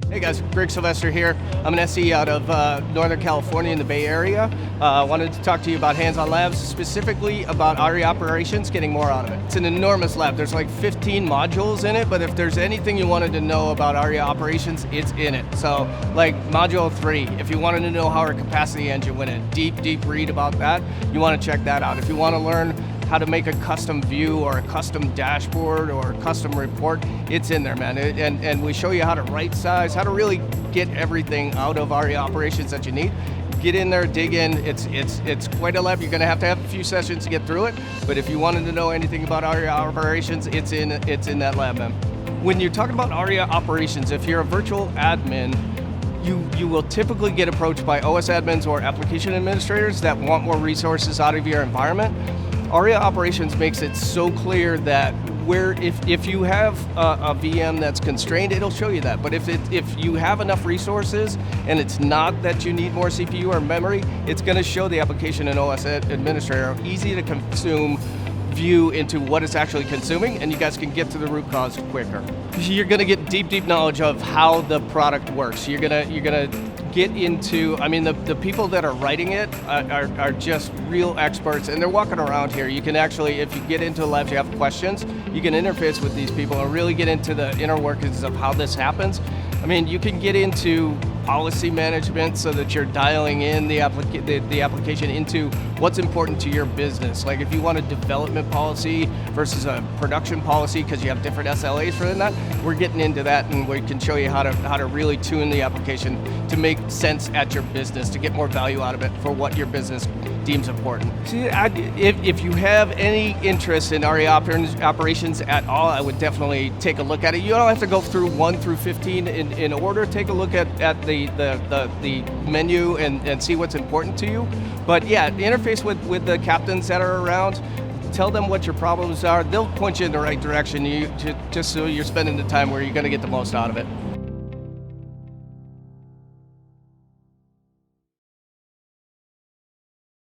Hey guys, Greg Sylvester here. I'm an SE out of Northern California in the Bay Area. Wanted to talk to you about hands-on labs, specifically about Aria Operations, getting more out of it. It's an enormous lab. There's like 15 modules in it, but if there's anything you wanted to know about Aria Operations, it's in it. So like module 3, if you wanted to know how our capacity engine went, a deep read about that, you want to check that out. If you want to learn how to make a custom view or a custom dashboard or a custom report, it's in there, man. And we show you how to right size, how to really get everything out of Aria Operations that you need. Get in there, dig in. It's quite a lab. You're gonna have to have a few sessions to get through it, but if you wanted to know anything about Aria Operations, it's in that lab, man. When you're talking about Aria Operations, if you're a virtual admin, you will typically get approached by OS admins or application administrators that want more resources out of your environment. Aria Operations makes it so clear that if you have a VM that's constrained, it'll show you that. But if you have enough resources and it's not that you need more CPU or memory, it's going to show the application and OS administrator easy to consume view into what it's actually consuming, and you guys can get to the root cause quicker. You're going to get deep knowledge of how the product works. You're gonna get into, I mean, the people that are writing it are just real experts, and they're walking around here. You can actually, if you get into the labs, you have questions, you can interface with these people and really get into the inner workings of how this happens. I mean, you can get into policy management so that you're dialing in the application into what's important to your business. Like if you want a development policy versus a production policy because you have different SLAs for that, we're getting into that, and we can show you how to really tune the application to make sense at your business, to get more value out of it for what your business deems important. See, if you have any interest in Aria Operations at all, I would definitely take a look at it. You don't have to go through 1 through 15 in order. Take a look at the menu and see what's important to you. But yeah, interface with the captains that are around. Tell them what your problems are. They'll point you in the right direction, just so you're spending the time where you're going to get the most out of it.